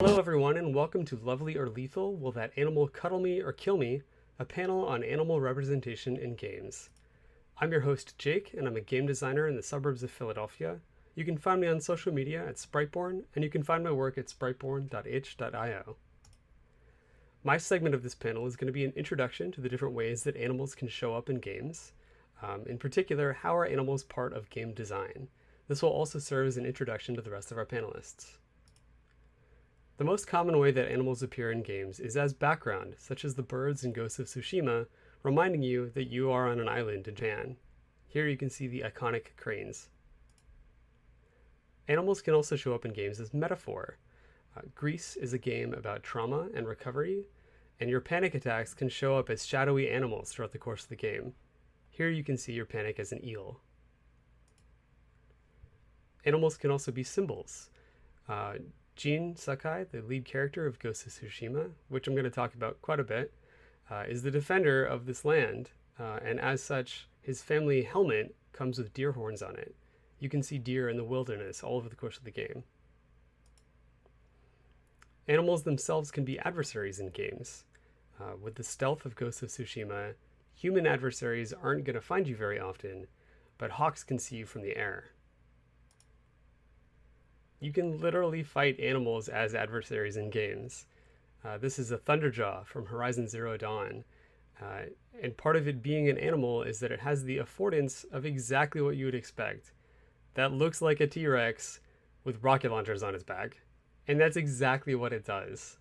Hello everyone and welcome to Lovely or Lethal, Will That Animal Cuddle Me or Kill Me? A panel on animal representation in games. I'm your host Jake and I'm a game designer in the suburbs of Philadelphia. You can find me on social media at Spriteborne and you can find my work at spriteborne.itch.io. My segment of this panel is going to be an introduction to the different ways that animals can show up in games. In particular, how are animals part of game design? This will also serve as an introduction to the rest of our panelists. The most common way that animals appear in games is as background, such as the birds in Ghost of Tsushima, reminding you that you are on an island in Japan. Here you can see the iconic cranes. Animals can also show up in games as metaphor. Grease is a game about trauma and recovery, and your panic attacks can show up as shadowy animals throughout the course of the game. Here you can see your panic as an eel. Animals can also be symbols. Jin Sakai, the lead character of Ghost of Tsushima, which I'm going to talk about quite a bit, is the defender of this land, and as such, his family helmet comes with deer horns on it. You can see deer in the wilderness all over the course of the game. Animals themselves can be adversaries in games. With the stealth of Ghost of Tsushima, human adversaries aren't going to find you very often, but hawks can see you from the air. You can literally fight animals as adversaries in games. This is a Thunderjaw from Horizon Zero Dawn, and part of it being an animal is that it has the affordance of exactly what you would expect. That looks like a T-Rex with rocket launchers on its back, and that's exactly what it does.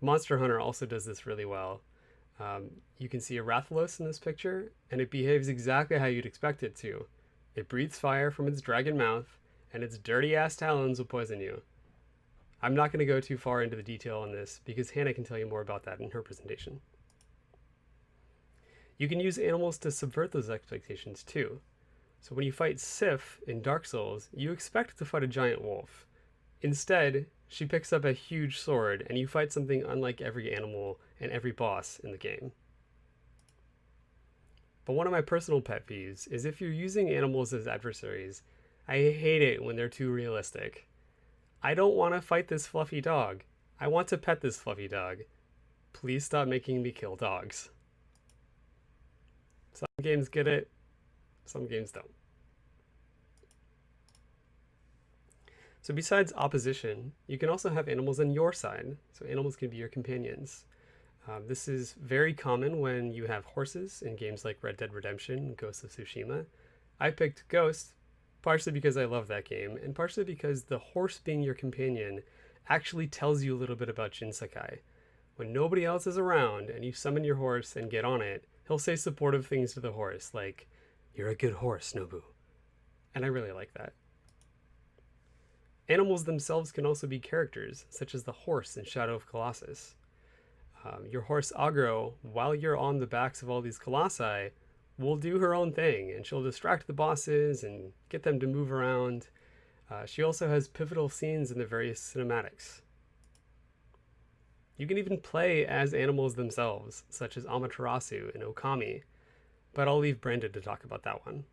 Monster Hunter also does this really well. You can see a Rathalos in this picture, and it behaves exactly how you'd expect it to. It breathes fire from its dragon mouth, and its dirty-ass talons will poison you. I'm not going to go too far into the detail on this, because Hannah can tell you more about that in her presentation. You can use animals to subvert those expectations too. So when you fight Sif in Dark Souls, you expect to fight a giant wolf. Instead, she picks up a huge sword, and you fight something unlike every animal and every boss in the game. But one of my personal pet peeves is if you're using animals as adversaries, I hate it when they're too realistic. I don't want to fight this fluffy dog. I want to pet this fluffy dog. Please stop making me kill dogs. Some games get it, some games don't. So besides opposition, you can also have animals on your side. So animals can be your companions. This is very common when you have horses in games like Red Dead Redemption and Ghost of Tsushima. I picked Ghost partially because I love that game, and partially because the horse being your companion actually tells you a little bit about Jin Sakai. When nobody else is around and you summon your horse and get on it, he'll say supportive things to the horse, like, "You're a good horse, Nobu." And I really like that. Animals themselves can also be characters, such as the horse in Shadow of Colossus. Your horse Agro, while you're on the backs of all these colossi, will do her own thing, and she'll distract the bosses and get them to move around. She also has pivotal scenes in the various cinematics. You can even play as animals themselves, such as Amaterasu and Okami, but I'll leave Branden to talk about that one.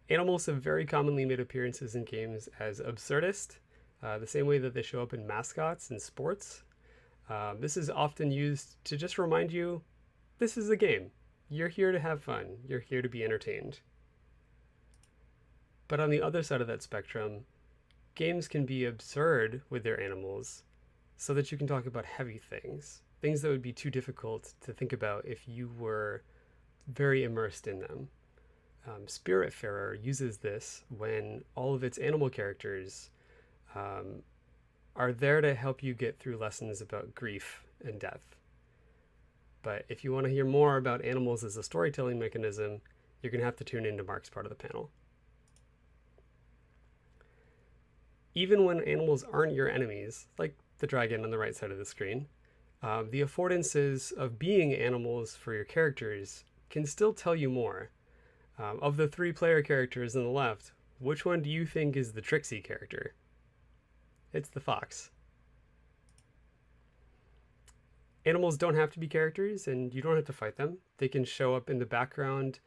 Animals have very commonly made appearances in games as absurdist, the same way that they show up in mascots in sports. This is often used to just remind you, this is a game. You're here to have fun. You're here to be entertained. But on the other side of that spectrum, games can be absurd with their animals so that you can talk about heavy things, things that would be too difficult to think about if you were very immersed in them. Spiritfarer uses this when all of its animal characters are there to help you get through lessons about grief and death. But if you want to hear more about animals as a storytelling mechanism, you're going to have to tune into Mark's part of the panel. Even when animals aren't your enemies, like the dragon on the right side of the screen, the affordances of being animals for your characters can still tell you more. Of the three player characters on the left, which one do you think is the tricksy character? It's the fox. Animals don't have to be characters, and you don't have to fight them. They can show up in the background,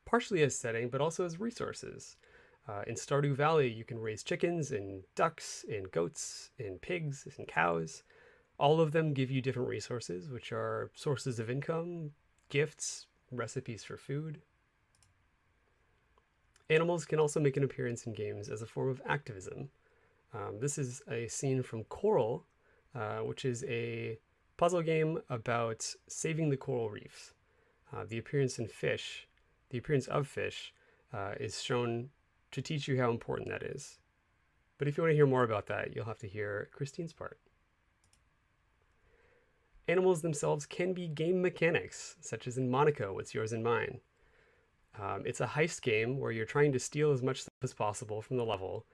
partially as setting, but also as resources. In Stardew Valley, you can raise chickens and ducks and goats and pigs and cows. All of them give you different resources, which are sources of income, gifts, recipes for food. Animals can also make an appearance in games as a form of activism. This is a scene from Coral, which is a puzzle game about saving the coral reefs. The appearance of fish is shown to teach you how important that is. But if you want to hear more about that, you'll have to hear Christine's part. Animals themselves can be game mechanics, such as in Monaco, What's Yours and Mine. It's a heist game where you're trying to steal as much stuff as possible from the level,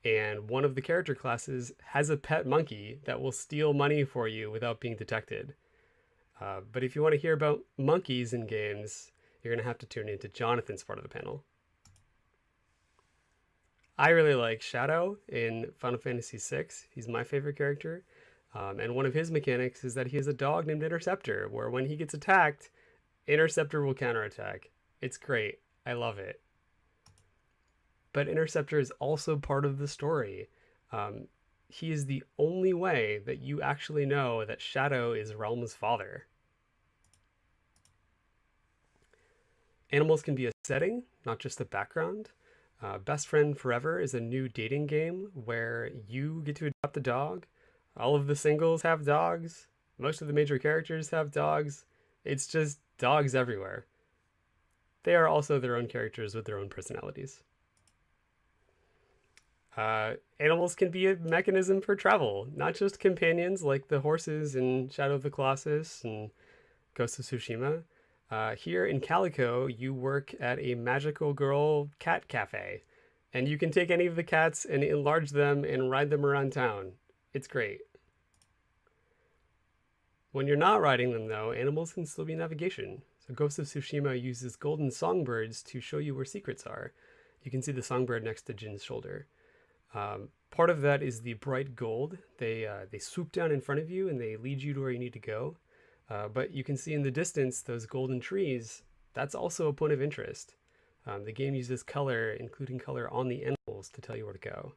and one of the character classes has a pet monkey that will steal money for you without being detected. But if you want to hear about monkeys in games, you're going to have to tune into Jonathan's part of the panel. I really like Shadow in Final Fantasy VI. He's my favorite character. And one of his mechanics is that he has a dog named Interceptor, where when he gets attacked, Interceptor will counterattack. It's great. I love it. But Interceptor is also part of the story. He is the only way that you actually know that Shadow is Realm's father. Animals can be a setting, not just a background. Best Friend Forever is a new dating game where you get to adopt a dog. All of the singles have dogs. Most of the major characters have dogs. It's just dogs everywhere. They are also their own characters with their own personalities. Animals can be a mechanism for travel, not just companions like the horses in Shadow of the Colossus and Ghost of Tsushima. Here in Calico, you work at a magical girl cat cafe, and you can take any of the cats and enlarge them and ride them around town. It's great. When you're not riding them, though, animals can still be navigation. So Ghost of Tsushima uses golden songbirds to show you where secrets are. You can see the songbird next to Jin's shoulder. Part of that is the bright gold. They swoop down in front of you and they lead you to where you need to go. But you can see in the distance those golden trees. That's also a point of interest. The game uses color, including color on the animals, to tell you where to go.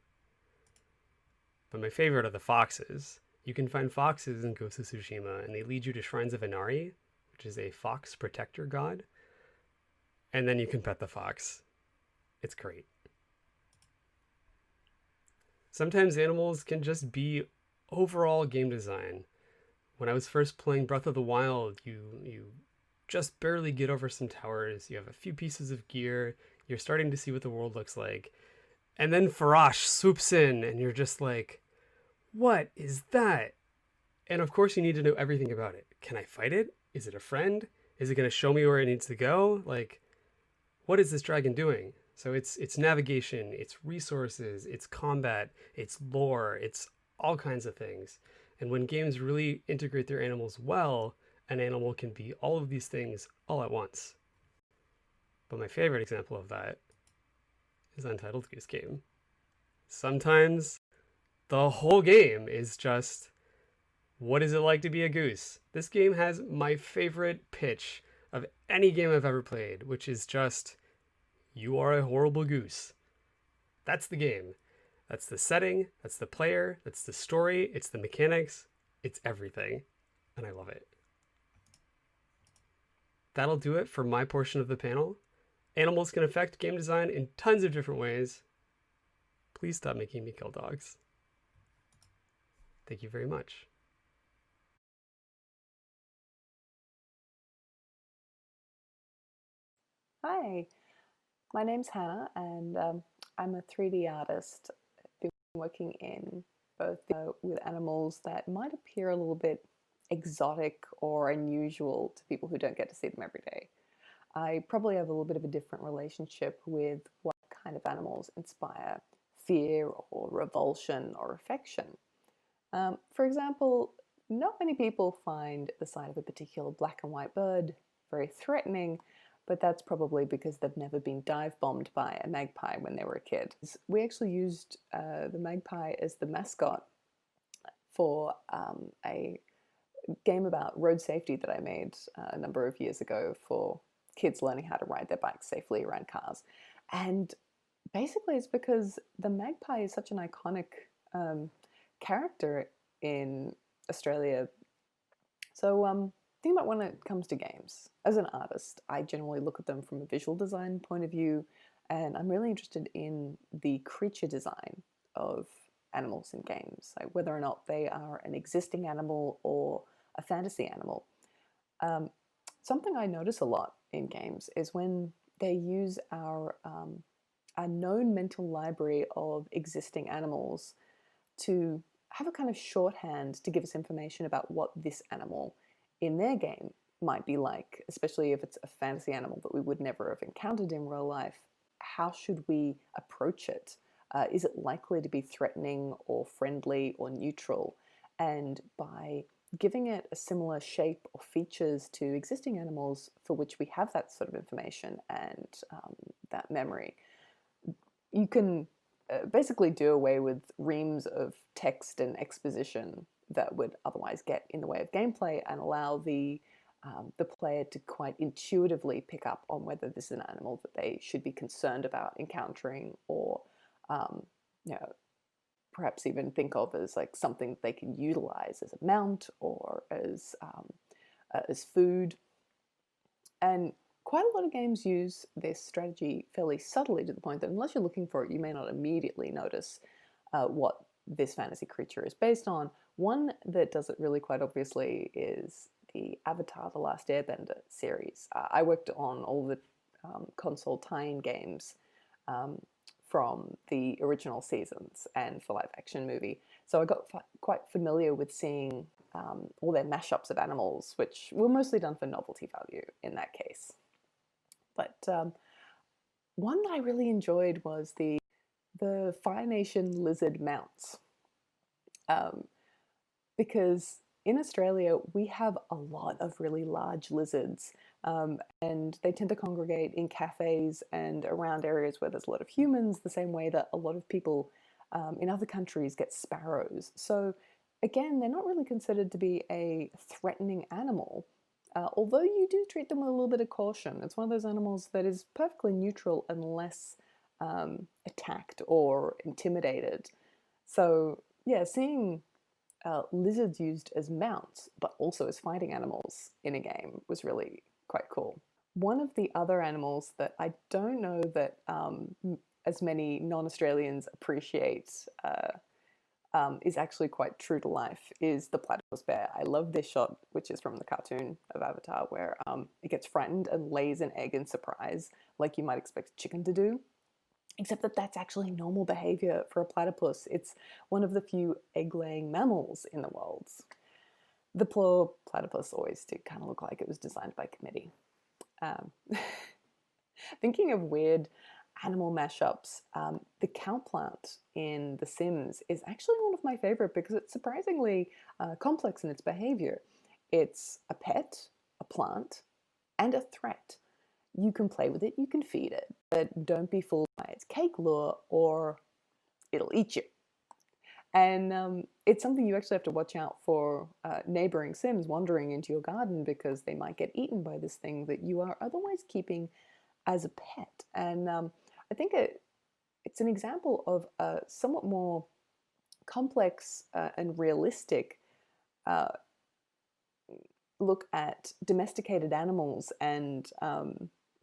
But my favorite are the foxes. You can find foxes in Ghost of Tsushima, and they lead you to shrines of Inari, which is a fox protector god. And then you can pet the fox. It's great. Sometimes animals can just be overall game design. When I was first playing Breath of the Wild, you just barely get over some towers, you have a few pieces of gear, you're starting to see what the world looks like, and then ferocious swoops in, and you're just like, what is that? And of course you need to know everything about it. Can I fight it? Is it a friend? Is it going to show me where it needs to go? Like, what is this dragon doing? So it's navigation, it's resources, it's combat, it's lore, it's all kinds of things. And when games really integrate their animals well, an animal can be all of these things all at once. But my favorite example of that is Untitled Goose Game. Sometimes the whole game is just, what is it like to be a goose? This game has my favorite pitch of any game I've ever played, which is just, you are a horrible goose. That's the game. That's the setting, that's the player, that's the story, it's the mechanics, it's everything. And I love it. That'll do it for my portion of the panel. Animals can affect game design in tons of different ways. Please stop making me kill dogs. Thank you very much. Hi, my name's Hannah, and I'm a 3D artist. I've been working in both with animals that might appear a little bit exotic or unusual to people who don't get to see them every day. I probably have a little bit of a different relationship with what kind of animals inspire fear or revulsion or affection. For example, not many people find the sight of a particular black and white bird very threatening, but that's probably because they've never been dive bombed by a magpie when they were a kid. We actually used the magpie as the mascot for a game about road safety that I made a number of years ago for kids learning how to ride their bikes safely around cars. And Basically, it's because the magpie is such an iconic um, character in Australia. So, think about when it comes to games. As an artist, I generally look at them from a visual design point of view, and I'm really interested in the creature design of animals in games, like whether or not they are an existing animal or a fantasy animal. Um, Something I notice a lot in games is when they use our known mental library of existing animals to have a kind of shorthand to give us information about what this animal in their game might be like, especially if it's a fantasy animal that we would never have encountered in real life. How should we approach it? Is it likely to be threatening or friendly or neutral? And by giving it a similar shape or features to existing animals for which we have that sort of information and that memory, you can basically do away with reams of text and exposition that would otherwise get in the way of gameplay and allow the player to quite intuitively pick up on whether this is an animal that they should be concerned about encountering, or um, you know, perhaps even think of as like something that they can utilize as a mount or as food. And quite a lot of games use this strategy fairly subtly, to the point that unless you're looking for it, you may not immediately notice what this fantasy creature is based on. One that does it really quite obviously is the Avatar: The Last Airbender series. I worked on all the console tie-in games um, from the original seasons and the live action movie. So I got quite familiar with seeing all their mashups of animals, which were mostly done for novelty value in that case. But one that I really enjoyed was the Fire Nation lizard mounts, um, because in Australia we have a lot of really large lizards, and they tend to congregate in cafes and around areas where there's a lot of humans, the same way that a lot of people in other countries get sparrows. So again, they're not really considered to be a threatening animal, although you do treat them with a little bit of caution. It's one of those animals that is perfectly neutral unless attacked or intimidated. So yeah, seeing lizards used as mounts, but also as fighting animals in a game was really quite cool. One of the other animals that I don't know that as many non-Australians appreciate is actually quite true to life is the platypus bear. I love this shot, which is from the cartoon of Avatar, where it gets frightened and lays an egg in surprise, like you might expect a chicken to do. Except that that's actually normal behavior for a platypus. It's one of the few egg-laying mammals in the world. The poor platypus always did kind of look like it was designed by committee. Um, Thinking of weird animal mashups, the cow plant in The Sims is actually one of my favorite because it's surprisingly complex in its behavior. It's a pet, a plant, and a threat. You can play with it, you can feed it, but don't be fooled by its cake lure or it'll eat you. And it's something you actually have to watch out for neighboring Sims wandering into your garden, because they might get eaten by this thing that you are otherwise keeping as a pet. And I think it's an example of a somewhat more complex and realistic uh, look at domesticated animals, and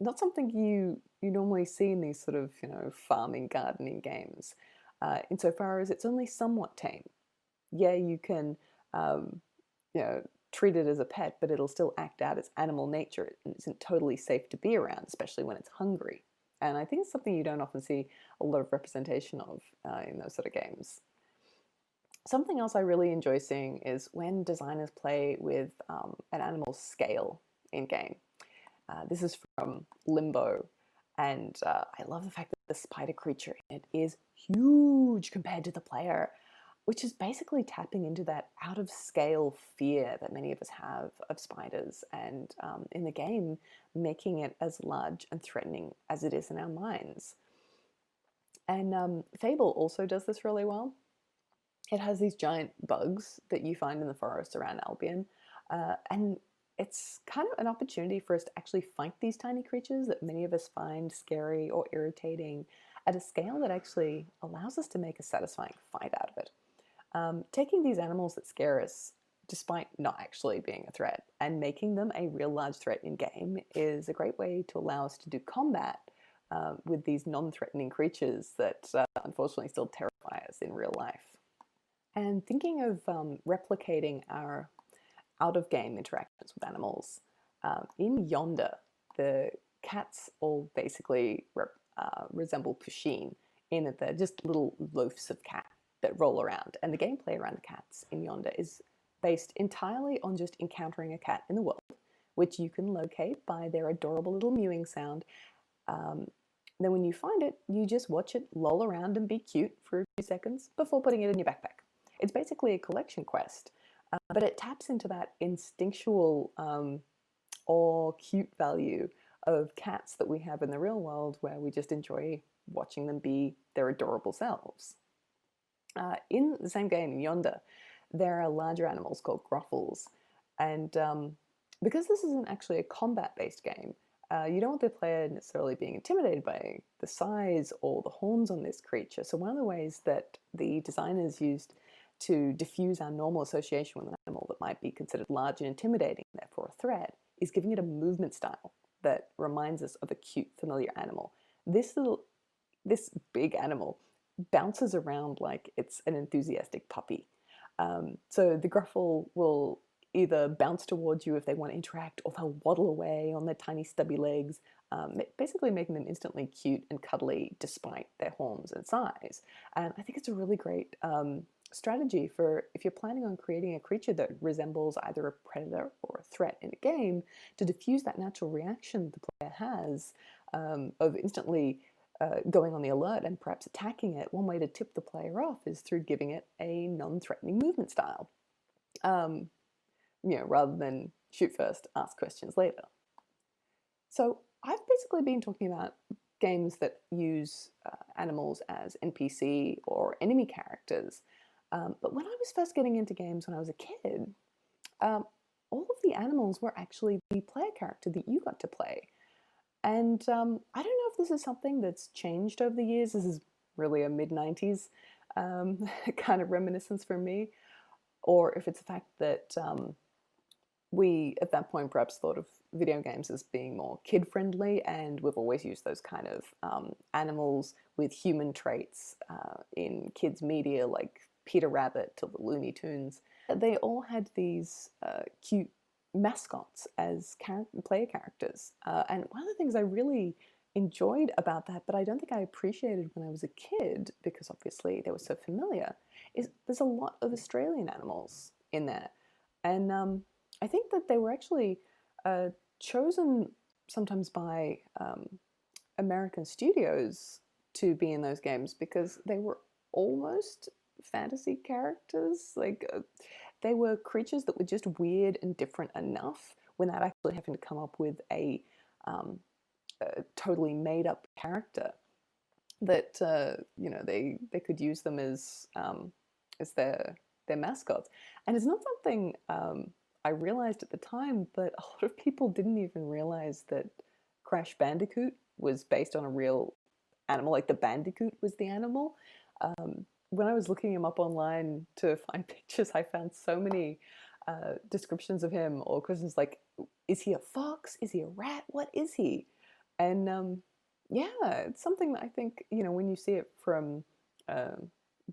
not something you normally see in these sort of farming gardening games. Insofar as it's only somewhat tame. Yeah, you can you know treat it as a pet, but it'll still act out its animal nature. It isn't totally safe to be around, especially when it's hungry. And I think it's something you don't often see a lot of representation of in those sort of games. Something else I really enjoy seeing is when designers play with an animal's scale in game. This is from Limbo, and I love the fact that the spider creature in it is huge compared to the player, which is basically tapping into that out of scale fear that many of us have of spiders, and in the game, making it as large and threatening as it is in our minds. And Fable also does this really well. It has these giant bugs that you find in the forest around Albion, and it's kind of an opportunity for us to actually fight these tiny creatures that many of us find scary or irritating, at a scale that actually allows us to make a satisfying fight out of it. Taking these animals that scare us, despite not actually being a threat, and making them a real large threat in game is a great way to allow us to do combat with these non-threatening creatures that unfortunately still terrify us in real life. And thinking of replicating our out-of-game interactions with animals, in Yonder, the cats all basically resemble Pusheen in that they're just little loafs of cat that roll around. And the gameplay around the cats in Yonder is based entirely on just encountering a cat in the world, which you can locate by their adorable little mewing sound. Then when you find it, you just watch it loll around and be cute for a few seconds before putting it in your backpack. It's basically a collection quest, but it taps into that instinctual or cute value of cats that we have in the real world, where we just enjoy watching them be their adorable selves. In the same game, Yonder, there are larger animals called Gruffles, and because this isn't actually a combat-based game, you don't want the player necessarily being intimidated by the size or the horns on this creature. So one of the ways that the designers used to diffuse our normal association with an animal that might be considered large and intimidating, therefore a threat, is giving it a movement style that reminds us of a cute, familiar animal. This big animal bounces around like it's an enthusiastic puppy. So the Gruffle will either bounce towards you if they want to interact, or they'll waddle away on their tiny stubby legs, basically making them instantly cute and cuddly despite their horns and size. And I think it's a really great strategy for if you're planning on creating a creature that resembles either a predator or a threat in a game, to diffuse that natural reaction the player has of instantly going on the alert and perhaps attacking it. One way to tip the player off is through giving it a non-threatening movement style. Rather than shoot first, ask questions later. So I've basically been talking about games that use animals as NPC or enemy characters. But when I was first getting into games when I was a kid, all of the animals were actually the player character that you got to play. And I don't know if this is something that's changed over the years. This is really a mid-90s kind of reminiscence for me. Or if it's the fact that we, at that point, perhaps thought of video games as being more kid-friendly, and we've always used those kind of animals with human traits in kids' media, like Peter Rabbit to the Looney Tunes. They all had these cute mascots as player characters. And one of the things I really enjoyed about that, but I don't think I appreciated when I was a kid, because obviously they were so familiar, is there's a lot of Australian animals in there. And I think that they were actually chosen sometimes by American studios to be in those games because they were almost fantasy characters. Like they were creatures that were just weird and different enough without actually having to come up with a totally made up character that they could use them as their mascots. And it's not something I realized at the time, but a lot of people didn't even realize that Crash Bandicoot was based on a real animal, like the bandicoot was the animal. When I was looking him up online to find pictures, I found so many descriptions of him, or questions like, is he a fox? Is he a rat? What is he? And yeah, it's something that I think, when you see it from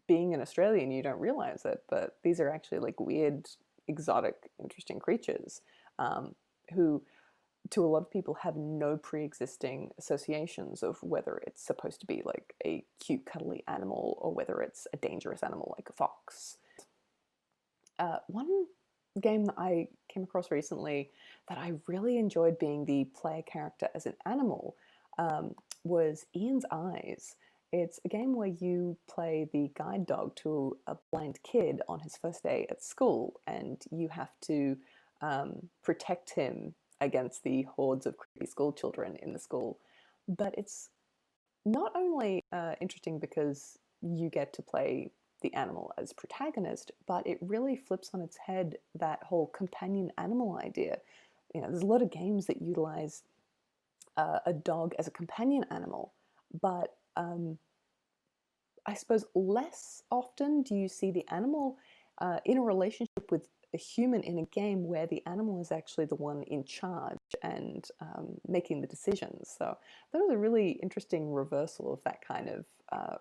being an Australian, you don't realize it, but these are actually like weird, exotic, interesting creatures who, to a lot of people, have no pre-existing associations of whether it's supposed to be like a cute, cuddly animal or whether it's a dangerous animal like a fox. One game that I came across recently that I really enjoyed being the player character as an animal was Ian's Eyes. It's a game where you play the guide dog to a blind kid on his first day at school, and you have to protect him against the hordes of creepy school children in the school. But it's not only interesting because you get to play the animal as protagonist, but it really flips on its head that whole companion animal idea. There's a lot of games that utilize a dog as a companion animal, but I suppose less often do you see the animal in a relationship with a human in a game where the animal is actually the one in charge and making the decisions. So that was a really interesting reversal of that kind of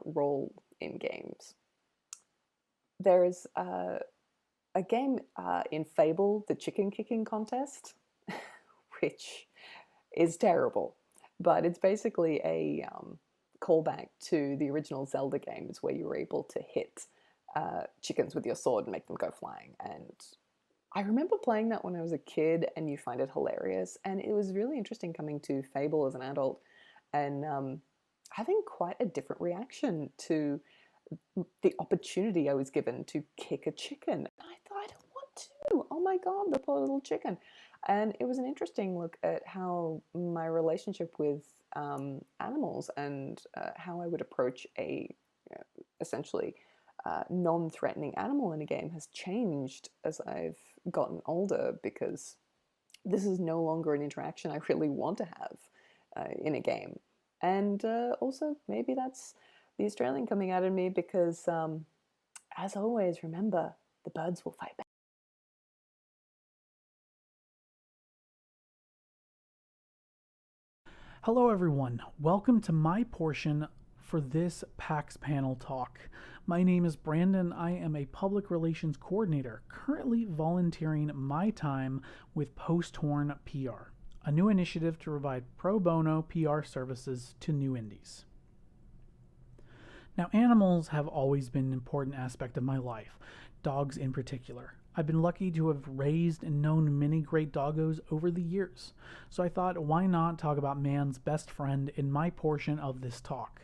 role in games. There's a game in Fable, the chicken kicking contest, which is terrible, but it's basically a callback to the original Zelda games where you were able to hit chickens with your sword and make them go flying. And I remember playing that when I was a kid, and you find it hilarious. And it was really interesting coming to Fable as an adult and having quite a different reaction to the opportunity I was given to kick a chicken. And I thought, I don't want to. Oh my God, the poor little chicken. And it was an interesting look at how my relationship with animals and how I would approach a essentially non-threatening animal in a game has changed as I've gotten older, because this is no longer an interaction I really want to have in a game. And also, maybe that's the Australian coming out of me, because as always, remember, the birds will fight back. Hello everyone, welcome to my portion for this PAX panel talk. My name is Branden. I am a public relations coordinator, currently volunteering my time with Posthorn PR, a new initiative to provide pro bono PR services to new indies. Now, animals have always been an important aspect of my life, dogs in particular. I've been lucky to have raised and known many great doggos over the years, so I thought, why not talk about man's best friend in my portion of this talk?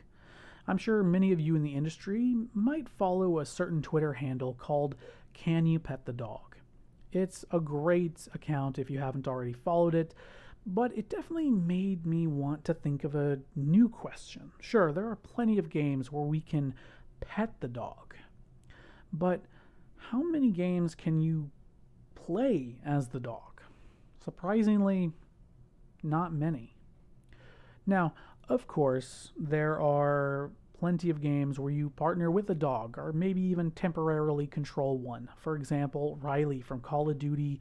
I'm sure many of you in the industry might follow a certain Twitter handle called Can You Pet the Dog? It's a great account if you haven't already followed it, but it definitely made me want to think of a new question. Sure, there are plenty of games where we can pet the dog, but how many games can you play as the dog? Surprisingly, not many. Now, of course, there are plenty of games where you partner with a dog, or maybe even temporarily control one. For example, Riley from Call of Duty,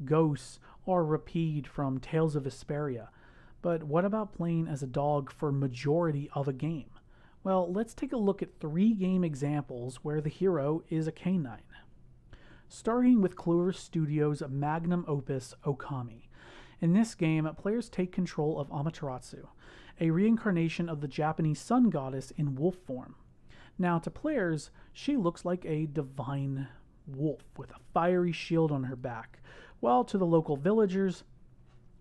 Ghosts, or Rapide from Tales of Vesperia. But what about playing as a dog for majority of a game? Well, let's take a look at 3 game examples where the hero is a canine. Starting with Clover Studios' magnum opus, Okami. In this game, players take control of Amaterasu, a reincarnation of the Japanese sun goddess in wolf form. Now, to players, she looks like a divine wolf with a fiery shield on her back, while to the local villagers,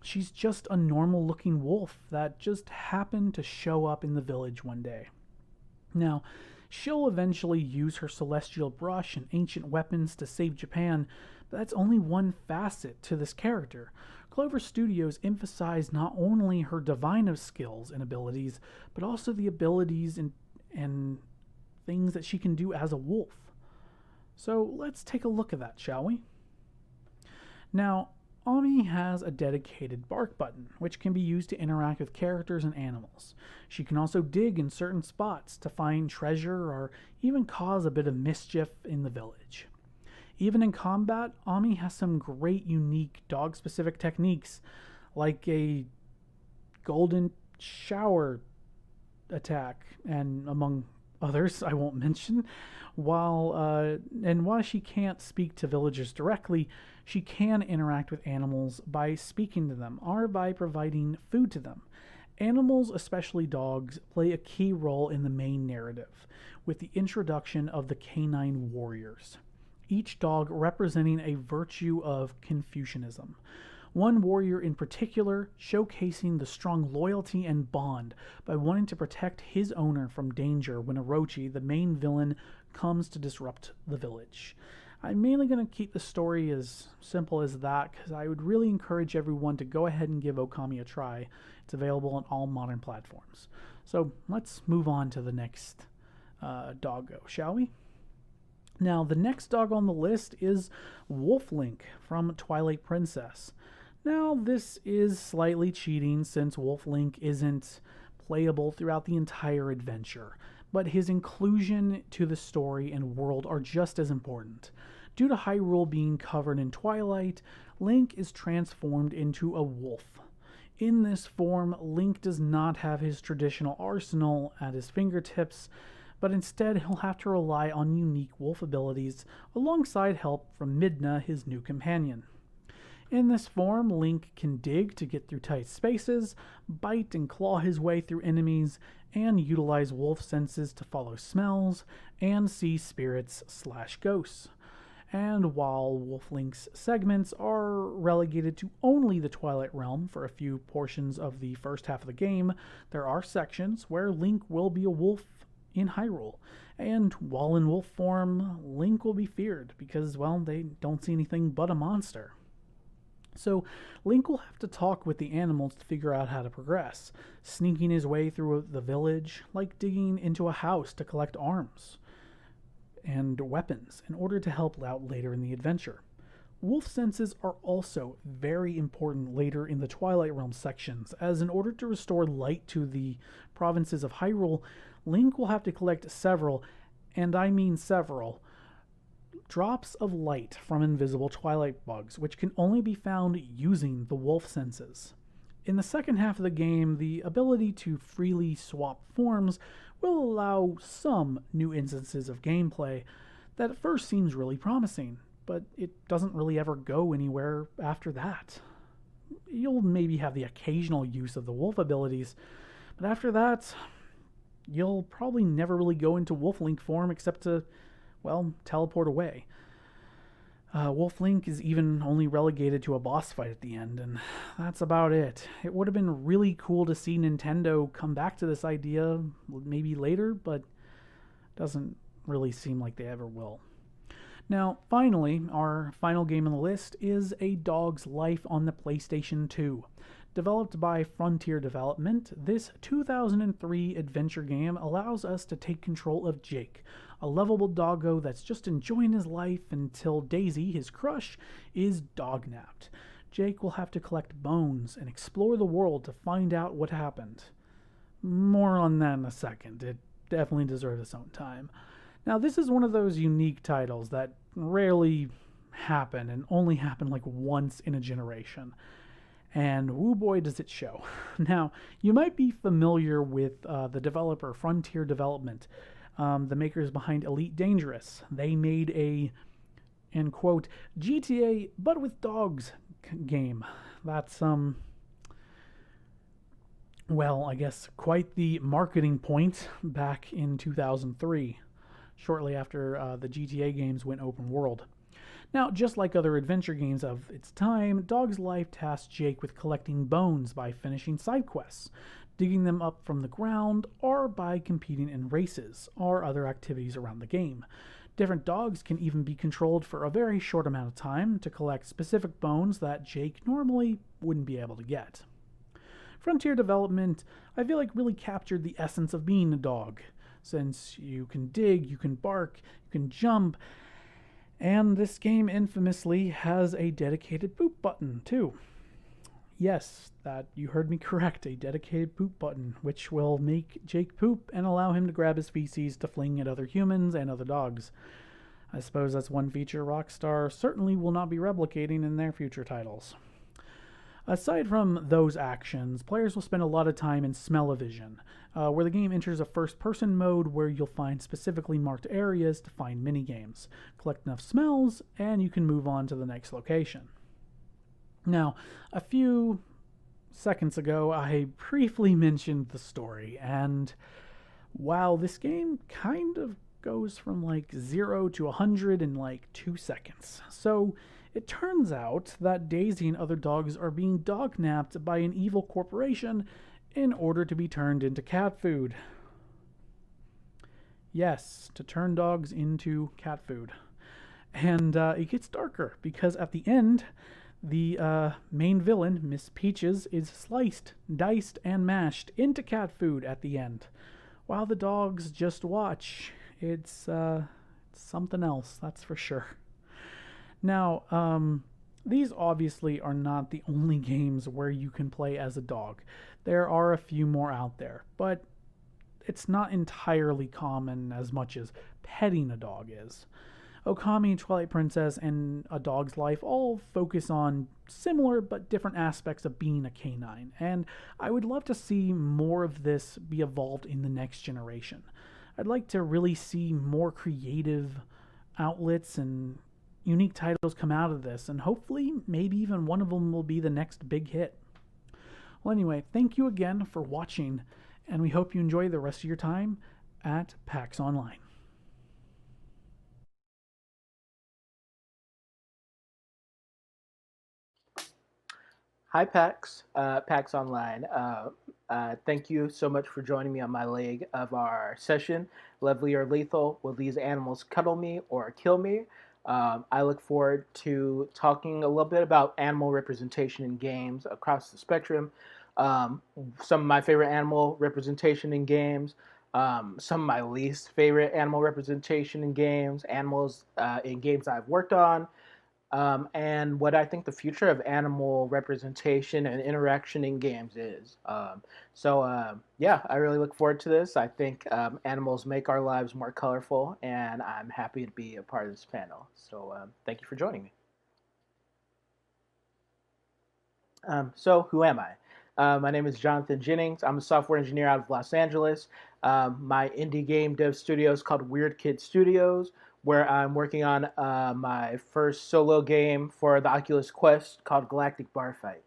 she's just a normal-looking wolf that just happened to show up in the village one day. Now, she'll eventually use her celestial brush and ancient weapons to save Japan, but that's only one facet to this character. Clover Studios emphasize not only her divine skills and abilities, but also the abilities and things that she can do as a wolf. So let's take a look at that, shall we? Now, Ami has a dedicated bark button, which can be used to interact with characters and animals. She can also dig in certain spots to find treasure or even cause a bit of mischief in the village. Even in combat, Ami has some great unique dog-specific techniques, like a golden shower attack, and among others I won't mention. While she can't speak to villagers directly, she can interact with animals by speaking to them or by providing food to them. Animals, especially dogs, play a key role in the main narrative, with the introduction of the canine warriors, each dog representing a virtue of Confucianism. One warrior in particular showcasing the strong loyalty and bond by wanting to protect his owner from danger when Orochi, the main villain, comes to disrupt the village. I'm mainly going to keep the story as simple as that, because I would really encourage everyone to go ahead and give Okami a try. It's available on all modern platforms. So let's move on to the next doggo, shall we? Now, the next dog on the list is Wolflink from Twilight Princess. Now, this is slightly cheating since Wolflink isn't playable throughout the entire adventure, but his inclusion to the story and world are just as important. Due to Hyrule being covered in Twilight, Link is transformed into a wolf. In this form, Link does not have his traditional arsenal at his fingertips, but instead he'll have to rely on unique wolf abilities alongside help from Midna, his new companion. In this form, Link can dig to get through tight spaces, bite and claw his way through enemies, and utilize wolf senses to follow smells and see spirits/ghosts. And while Wolf Link's segments are relegated to only the Twilight Realm for a few portions of the first half of the game, there are sections where Link will be a wolf in Hyrule. And while in wolf form, Link will be feared because, well, they don't see anything but a monster. So Link will have to talk with the animals to figure out how to progress, sneaking his way through the village, like digging into a house to collect arms and weapons in order to help out later in the adventure. Wolf senses are also very important later in the Twilight Realm sections, as in order to restore light to the provinces of Hyrule, Link will have to collect several, and I mean several, drops of light from invisible Twilight bugs, which can only be found using the wolf senses. In the second half of the game, the ability to freely swap forms will allow some new instances of gameplay that at first seems really promising, but it doesn't really ever go anywhere after that. You'll maybe have the occasional use of the wolf abilities, but after that, you'll probably never really go into Wolf Link form except to, well, teleport away. Wolf Link is even only relegated to a boss fight at the end, and that's about it. It would have been really cool to see Nintendo come back to this idea maybe later, but doesn't really seem like they ever will. Now, finally, our final game on the list is A Dog's Life on the PlayStation 2. Developed by Frontier Development, this 2003 adventure game allows us to take control of Jake, a lovable doggo that's just enjoying his life until Daisy, his crush, is dognapped. Jake will have to collect bones and explore the world to find out what happened. More on that in a second. It definitely deserves its own time. Now, this is one of those unique titles that rarely happen and only happen like once in a generation. And woo boy does it show. Now, you might be familiar with the developer Frontier Development, the makers behind Elite Dangerous. They made a, in quote, GTA but with dogs game. That's, well, I guess quite the marketing point back in 2003, shortly after the GTA games went open world. Now, just like other adventure games of its time, Dog's Life tasks Jake with collecting bones by finishing side quests, digging them up from the ground, or by competing in races or other activities around the game. Different dogs can even be controlled for a very short amount of time to collect specific bones that Jake normally wouldn't be able to get. Frontier Development, I feel like, really captured the essence of being a dog, since you can dig, you can bark, you can jump, and this game infamously has a dedicated poop button, too. Yes, that you heard me correct, a dedicated poop button, which will make Jake poop and allow him to grab his feces to fling at other humans and other dogs. I suppose that's one feature Rockstar certainly will not be replicating in their future titles. Aside from those actions, players will spend a lot of time in Smell-O-Vision, where the game enters a first-person mode where you'll find specifically marked areas to find minigames. Collect enough smells, and you can move on to the next location. Now, a few seconds ago, I briefly mentioned the story, and wow, this game kind of goes from like 0 to 100 in like 2 seconds. So it turns out that Daisy and other dogs are being dognapped by an evil corporation in order to be turned into cat food. Yes, to turn dogs into cat food. And it gets darker, because at the end, the main villain, Miss Peaches, is sliced, diced, and mashed into cat food at the end. While the dogs just watch. It's something else, that's for sure. Now, These obviously are not the only games where you can play as a dog. There are a few more out there, but it's not entirely common as much as petting a dog is. Okami, Twilight Princess, and A Dog's Life all focus on similar but different aspects of being a canine, and I would love to see more of this be evolved in the next generation. I'd like to really see more creative outlets and unique titles come out of this, and hopefully, maybe even one of them will be the next big hit. Well, anyway, thank you again for watching, and we hope you enjoy the rest of your time at PAX Online. Hi, PAX Online. Thank you so much for joining me on my leg of our session, Lovely or Lethal, Will These Animals Cuddle Me or Kill Me? I look forward to talking a little bit about animal representation in games across the spectrum, some of my favorite animal representation in games, some of my least favorite animal representation in games, animals in games I've worked on, and what I think the future of animal representation and interaction in games is. Yeah, I really look forward to this. I think animals make our lives more colorful, and I'm happy to be a part of this panel. So thank you for joining me. So who am I? My name is Jonathan Jennings. I'm a software engineer out of Los Angeles. My indie game dev studio is called Weird Kid Studios, where I'm working on my first solo game for the Oculus Quest called Galactic Bar Fight.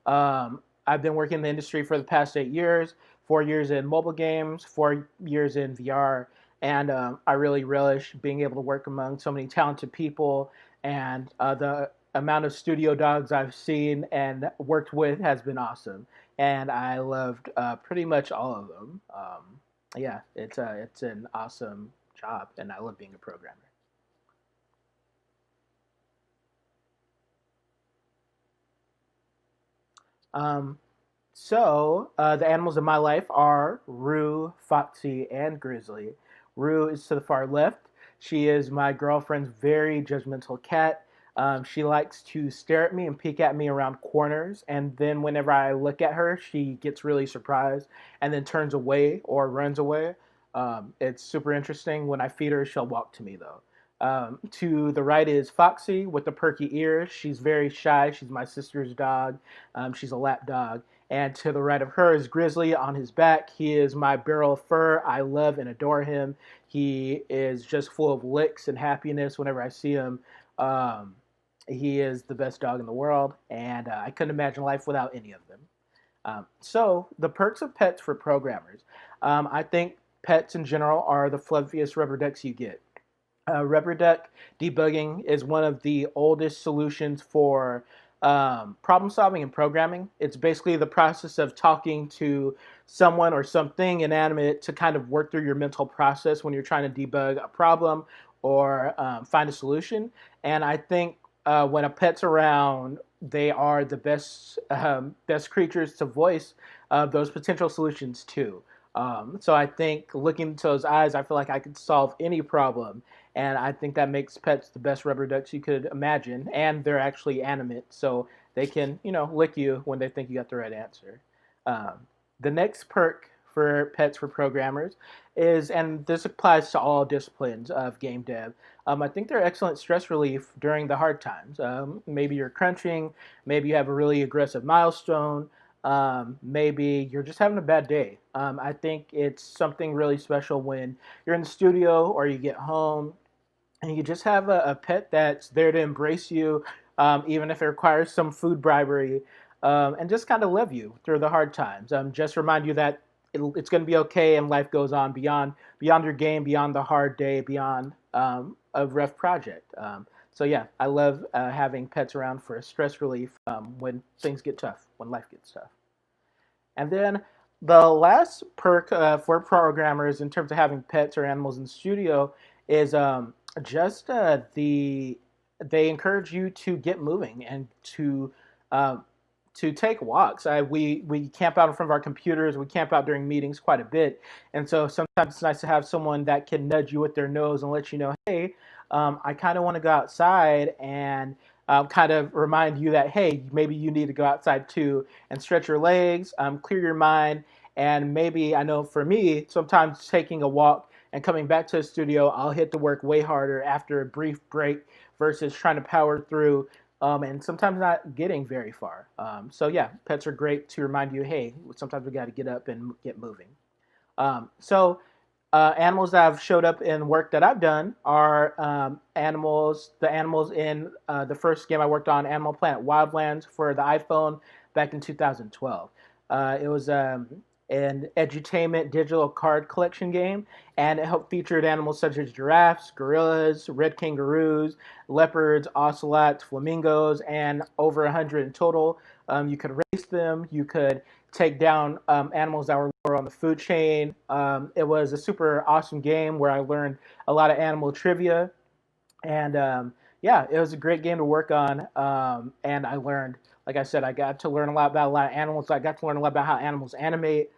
I've been working in the industry for the past 8 years, 4 years in mobile games, 4 years in VR, and I really relish being able to work among so many talented people, and the amount of studio dogs I've seen and worked with has been awesome, and I loved pretty much all of them. Yeah, it's an awesome job, and I love being a programmer. Um, the animals in my life are Rue, Foxy, and Grizzly. Rue is to the far left. She is my girlfriend's very judgmental cat. She likes to stare at me and peek at me around corners, and then whenever I look at her, she gets really surprised and then turns away or runs away. It's super interesting. When I feed her, she'll walk to me though. To the right is Foxy with the perky ears. She's very shy. She's my sister's dog. She's a lap dog. And to the right of her is Grizzly on his back. He is my barrel of fur. I love and adore him. He is just full of licks and happiness whenever I see him. Um, he is the best dog in the world, and I couldn't imagine life without any of them. The perks of pets for programmers. I think pets in general are the fluffiest rubber ducks you get. Rubber duck debugging is one of the oldest solutions for problem solving and programming. It's basically the process of talking to someone or something inanimate to kind of work through your mental process when you're trying to debug a problem or find a solution. And I think when a pet's around, they are the best creatures to voice those potential solutions too. So I think looking into those eyes, I feel like I could solve any problem, and I think that makes pets the best rubber ducks you could imagine. And they're actually animate, so they can, lick you when they think you got the right answer. Um, the next perk for pets for programmers is, and this applies to all disciplines of game dev. I think they're excellent stress relief during the hard times. Maybe you're crunching, maybe you have a really aggressive milestone. Maybe you're just having a bad day. I think it's something really special when you're in the studio or you get home and you just have a pet that's there to embrace you, even if it requires some food bribery, and just kind of love you through the hard times. Just remind you that it's going to be okay and life goes on beyond your game, beyond the hard day, beyond a rough project. So yeah, I love having pets around for stress relief when things get tough, when life gets tough. And then the last perk for programmers in terms of having pets or animals in the studio is just they encourage you to get moving and uh, to take walks. We camp out in front of our computers. We camp out during meetings quite a bit, and so sometimes it's nice to have someone that can nudge you with their nose and let you know, hey, I kind of want to go outside and kind of remind you that, hey, maybe you need to go outside too and stretch your legs, clear your mind. And maybe, I know for me, sometimes taking a walk and coming back to the studio, I'll hit the work way harder after a brief break versus trying to power through and sometimes not getting very far. So yeah, pets are great to remind you, hey, sometimes we got to get up and get moving. Animals that have showed up in work that I've done are the animals in the first game I worked on, Animal Planet Wildlands, for the iPhone back in 2012. It was an edutainment digital card collection game, and it featured animals such as giraffes, gorillas, red kangaroos, leopards, ocelots, flamingos, and over 100 in total. You could race them, you could take down animals that were lower on the food chain. It was a super awesome game where I learned a lot of animal trivia, and yeah, it was a great game to work on. And I learned, like I said, I got to learn a lot about a lot of animals. I got to learn a lot about how animals animate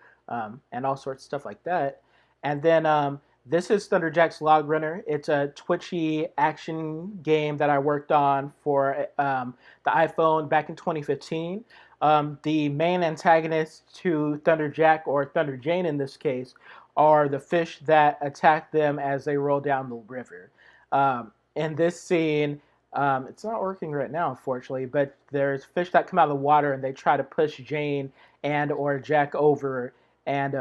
and all sorts of stuff like that. And then this is Thunderjack's Log Runner. It's a twitchy action game that I worked on for the iPhone back in 2015. The main antagonists to Thunderjack, or Thunder Jane in this case, are the fish that attack them as they roll down the river. In this scene, it's not working right now, unfortunately, but there's fish that come out of the water and they try to push Jane and or Jack over and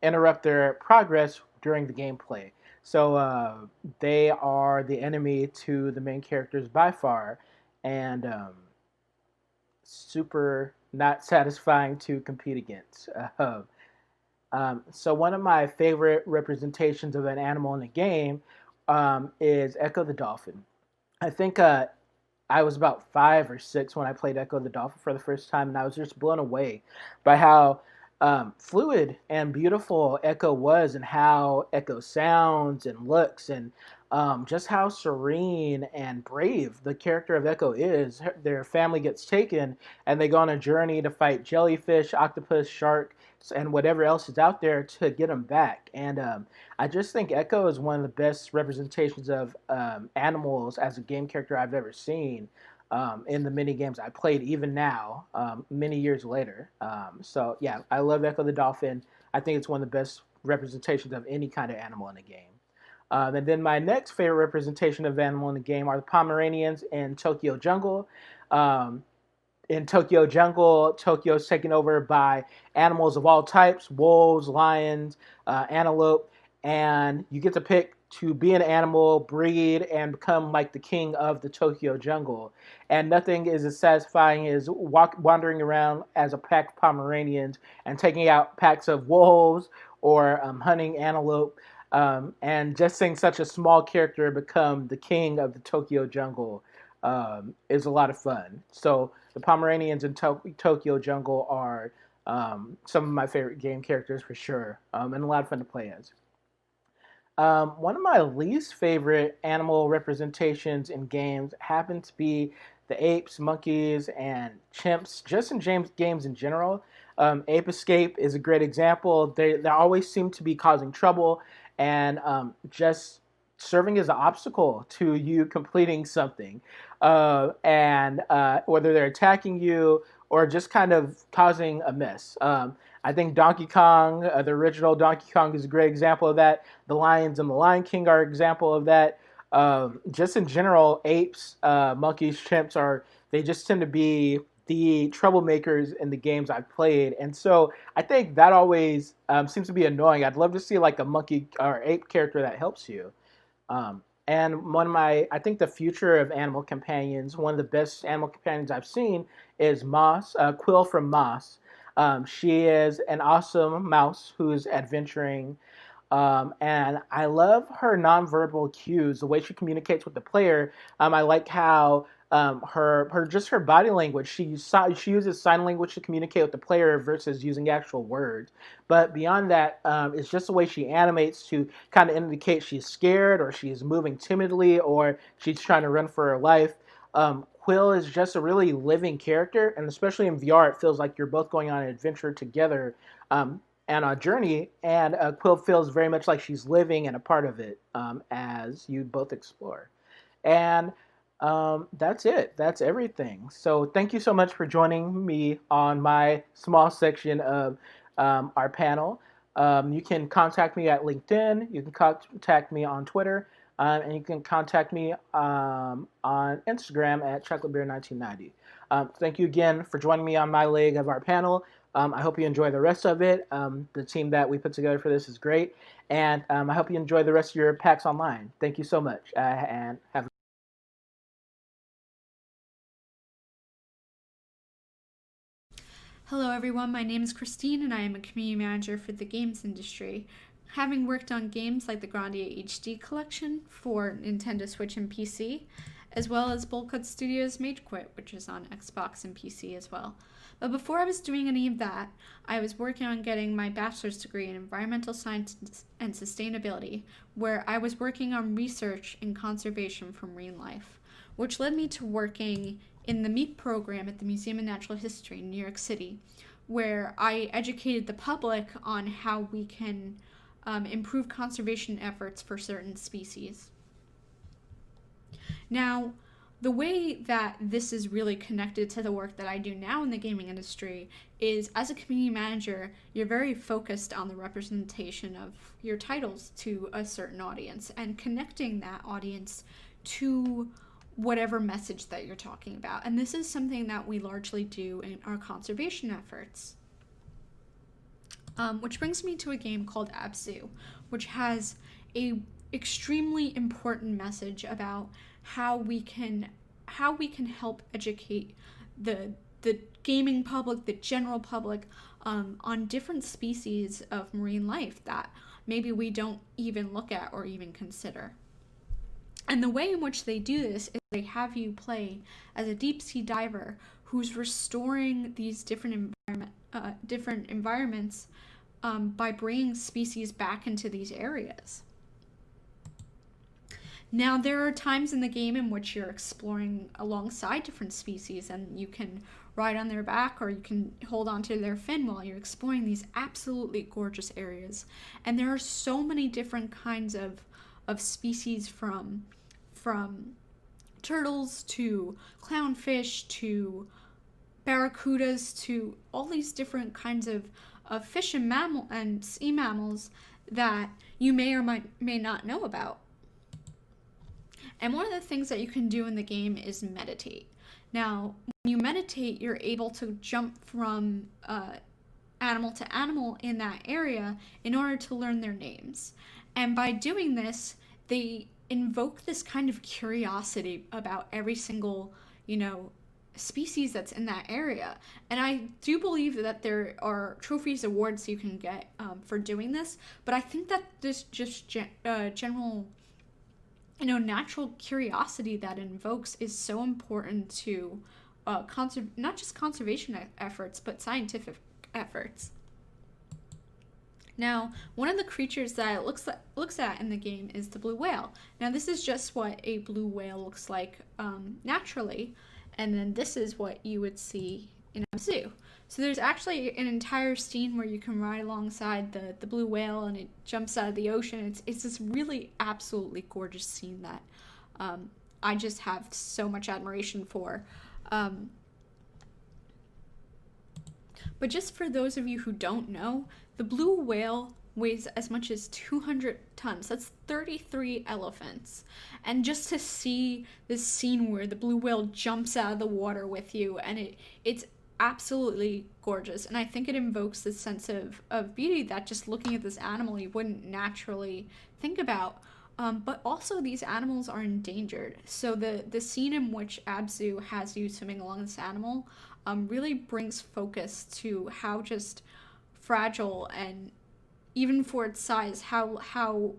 interrupt their progress during the gameplay. So they are the enemy to the main characters by far, and super not satisfying to compete against. So one of my favorite representations of an animal in a game is Ecco the dolphin. I think I was about 5 or 6 when I played Ecco the dolphin for the first time, and I was just blown away by how fluid and beautiful Ecco was, and how Ecco sounds and looks, and just how serene and brave the character of Ecco is. Their family gets taken, and they go on a journey to fight jellyfish, octopus, shark, and whatever else is out there to get them back. And I just think Ecco is one of the best representations of animals as a game character I've ever seen in the mini games I played, even now, many years later. So yeah, I love Ecco the dolphin. I think it's one of the best representations of any kind of animal in a game. And then my next favorite representation of animal in the game are the Pomeranians in Tokyo Jungle. In Tokyo Jungle, Tokyo is taken over by animals of all types: wolves, lions, antelope, and you get to pick to be an animal, breed, and become like the king of the Tokyo Jungle. And nothing is as satisfying as wandering around as a pack of Pomeranians and taking out packs of wolves or hunting antelope. And just seeing such a small character become the king of the Tokyo Jungle is a lot of fun. So the Pomeranians in Tokyo Jungle are some of my favorite game characters for sure, and a lot of fun to play as. One of my least favorite animal representations in games happen to be the apes, monkeys, and chimps, just in games in general. Ape Escape is a great example. They always seem to be causing trouble and just serving as an obstacle to you completing something. And whether they're attacking you or just kind of causing a mess. I think Donkey Kong, the original Donkey Kong, is a great example of that. The lions and the Lion King are an example of that. Just in general, apes, monkeys, chimps they just tend to be the troublemakers in the games I've played. And so I think that always seems to be annoying. I'd love to see like a monkey or ape character that helps you. And I think the future of animal companions, one of the best animal companions I've seen is Moss, Quill from Moss. She is an awesome mouse who's adventuring. And I love her nonverbal cues, the way she communicates with the player. I like how her body language. She uses sign language to communicate with the player versus using actual words. But beyond that, it's just the way she animates to kind of indicate she's scared, or she's moving timidly, or she's trying to run for her life. Quill is just a really living character, and especially in VR, it feels like you're both going on an adventure together and a journey, and Quill feels very much like she's living and a part of it as you both explore. And That's it. That's everything. So thank you so much for joining me on my small section of our panel. You can contact me at LinkedIn. You can contact me on Twitter. And you can contact me on Instagram at chocolatebeer1990. Thank you again for joining me on my leg of our panel. I hope you enjoy the rest of it. The team that we put together for this is great. And I hope you enjoy the rest of your PAX Online. Thank you so much. And have Hello everyone, my name is Christine and I am a community manager for the games industry. Having worked on games like the Grande HD collection for Nintendo Switch and PC, as well as Bullcut Studios Mage Quit, which is on Xbox and PC as well. But before I was doing any of that, I was working on getting my bachelor's degree in environmental science and sustainability, where I was working on research and conservation for marine life, which led me to working in the MEEP program at the Museum of Natural History in New York City, where I educated the public on how we can improve conservation efforts for certain species. Now, the way that this is really connected to the work that I do now in the gaming industry is, as a community manager, you're very focused on the representation of your titles to a certain audience and connecting that audience to whatever message that you're talking about. And this is something that we largely do in our conservation efforts. Which brings me to a game called Abzu, which has a extremely important message about how we can help educate the gaming public, the general public, on different species of marine life that maybe we don't even look at or even consider. And the way in which they do this is they have you play as a deep sea diver who's restoring these different environments by bringing species back into these areas. Now, there are times in the game in which you're exploring alongside different species, and you can ride on their back or you can hold onto their fin while you're exploring these absolutely gorgeous areas. And there are so many different kinds of species, from turtles to clownfish to barracudas to all these different kinds of fish and sea mammals that you may or may not know about. And one of the things that you can do in the game is meditate. Now, when you meditate, you're able to jump from animal to animal in that area in order to learn their names. And by doing this, they invoke this kind of curiosity about every single, species that's in that area. And I do believe that there are trophies, awards you can get for doing this, but I think that this just general, natural curiosity that it invokes is so important to not just conservation efforts, but scientific efforts. Now, one of the creatures that it looks at in the game is the blue whale. Now, this is just what a blue whale looks like naturally, and then this is what you would see in a zoo. So there's actually an entire scene where you can ride alongside the blue whale and it jumps out of the ocean. It's this really absolutely gorgeous scene that I just have so much admiration for. But just for those of you who don't know, the blue whale weighs as much as 200 tons. That's 33 elephants. And just to see this scene where the blue whale jumps out of the water with you, and it's absolutely gorgeous. And I think it invokes this sense of beauty that just looking at this animal you wouldn't naturally think about. But also these animals are endangered. So the scene in which Abzu has you swimming along this animal really brings focus to how just fragile, and even for its size, how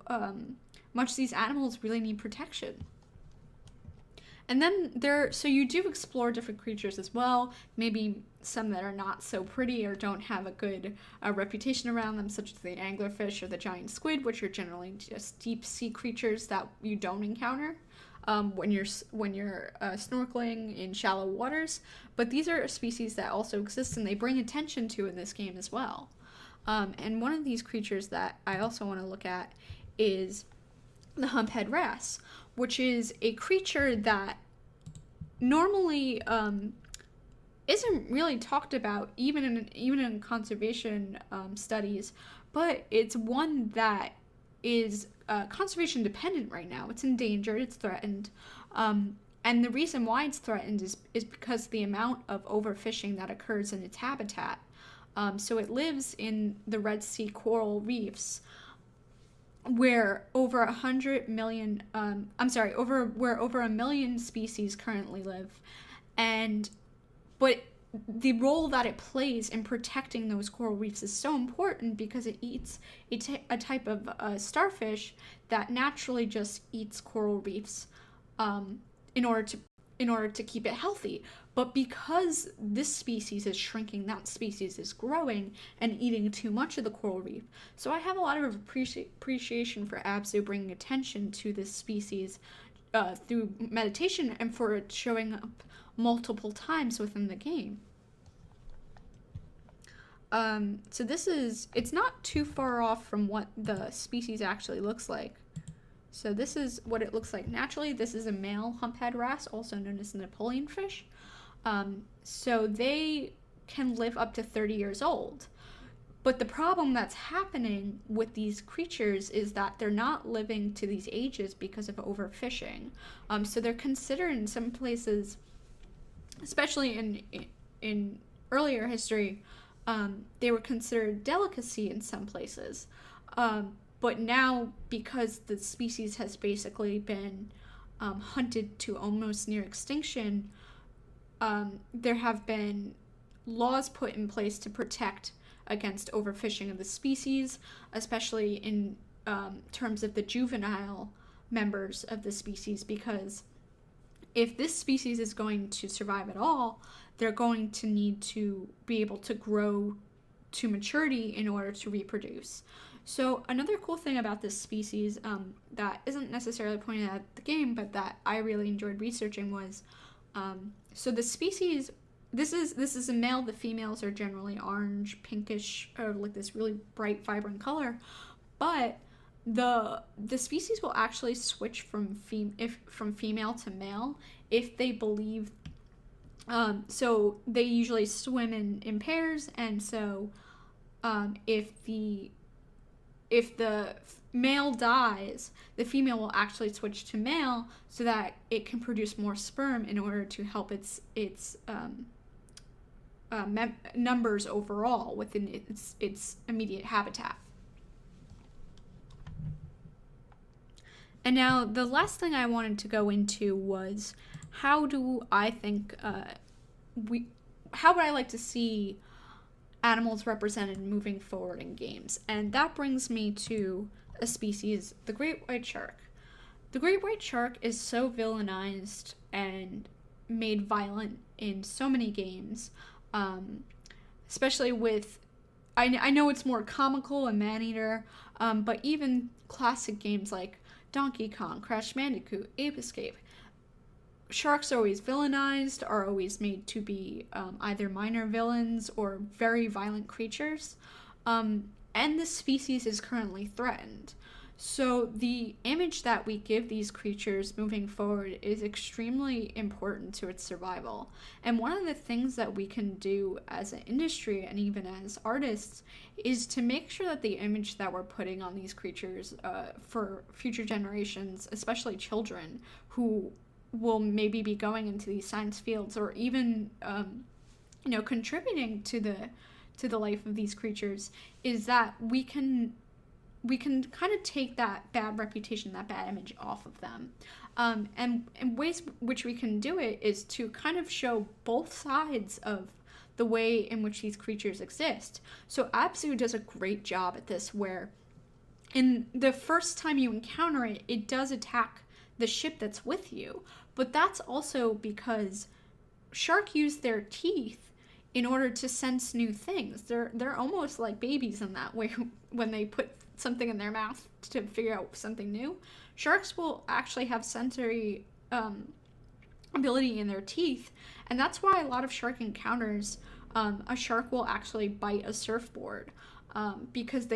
much these animals really need protection. And then so you do explore different creatures as well, maybe some that are not so pretty or don't have a good reputation around them, such as the anglerfish or the giant squid, which are generally just deep sea creatures that you don't encounter when you're snorkeling in shallow waters. But these are species that also exist and they bring attention to in this game as well. And one of these creatures that I also want to look at is the humphead wrasse, which is a creature that normally isn't really talked about even in conservation studies, but it's one that is conservation dependent right now. It's endangered, it's threatened, and the reason why it's threatened is because the amount of overfishing that occurs in its habitat. So it lives in the Red Sea coral reefs, where over 100 million, where over 1 million species currently live, but the role that it plays in protecting those coral reefs is so important because it eats a type of starfish that naturally just eats coral reefs in order to keep it healthy. But because this species is shrinking, that species is growing and eating too much of the coral reef. So I have a lot of appreciation for Abzu bringing attention to this species through meditation and for it showing up multiple times within the game. So it's not too far off from what the species actually looks like. So this is what it looks like naturally. This is a male humphead wrasse, also known as the Napoleon fish. So they can live up to 30 years old. But the problem that's happening with these creatures is that they're not living to these ages because of overfishing. So they're considered in some places, especially in earlier history, they were considered delicacy in some places. But now, because the species has basically been hunted to almost near extinction, there have been laws put in place to protect against overfishing of the species, especially in terms of the juvenile members of the species, because if this species is going to survive at all, they're going to need to be able to grow to maturity in order to reproduce. So another cool thing about this species that isn't necessarily pointed out at the game, but that I really enjoyed researching was, so the species, this is a male. The females are generally orange, pinkish, or like this really bright, vibrant color, but the species will actually switch from female to male if they believe. So they usually swim in pairs, and so if the male dies, the female will actually switch to male so that it can produce more sperm in order to help its numbers overall within its immediate habitat. And now the last thing I wanted to go into was how do I think how would I like to see animals represented moving forward in games? And that brings me to a species, the great white shark. The great white shark is so villainized and made violent in so many games, especially with, I know it's more comical and Maneater, but even classic games like Donkey Kong, Crash Bandicoot, Ape Escape, sharks are always villainized, are always made to be either minor villains or very violent creatures, and this species is currently threatened. So the image that we give these creatures moving forward is extremely important to its survival. And one of the things that we can do as an industry and even as artists is to make sure that the image that we're putting on these creatures for future generations, especially children who will maybe be going into these science fields or even contributing to the life of these creatures, is that we can kind of take that bad reputation, that bad image off of them. And ways which we can do it is to kind of show both sides of the way in which these creatures exist. So Abzu does a great job at this, where in the first time you encounter it, it does attack the ship that's with you. But that's also because shark use their teeth in order to sense new things. They're almost like babies in that way when they put something in their mouth to figure out something new. Sharks will actually have sensory ability in their teeth, and that's why a lot of shark encounters, a shark will actually bite a surfboard. because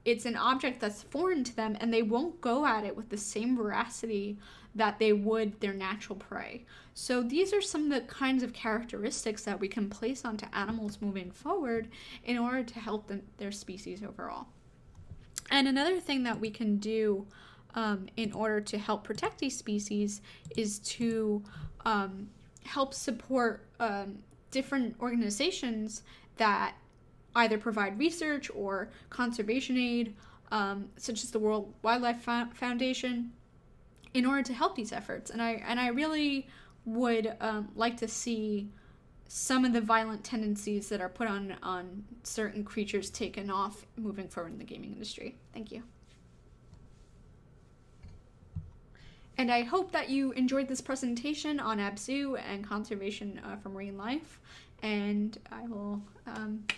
it's an object that's foreign to them, and they won't go at it with the same veracity that they would their natural prey. So these are some of the kinds of characteristics that we can place onto animals moving forward in order to help their species overall. And another thing that we can do in order to help protect these species is to help support different organizations that either provide research or conservation aid, such as the World Wildlife Foundation, in order to help these efforts. And I really would like to see some of the violent tendencies that are put on certain creatures taken off moving forward in the gaming industry. Thank you. And I hope that you enjoyed this presentation on Abzu and conservation for marine life. And I will